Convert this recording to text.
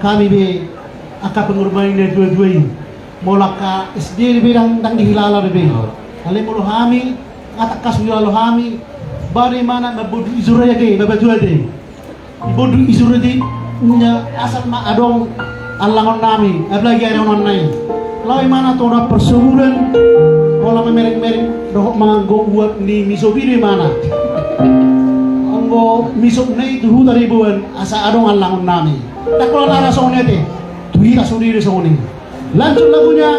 kami be aka pengurban ni dua-dua mola ka SD be dang dihilala be ale mulu hami atak kasuyalo hami bari mana mabudu izura yake babatu ade ibodu izura di nya asal ma adong alangon nami ablagi ada nai lawi mana tora persuburan mola mereng-mereng dohok manggo buat ni misobiri mana anggo misok nei tuhu dari buan asa adong alangon nami tak kalau nara sone te tuhi kasuri sone lanjut lagunya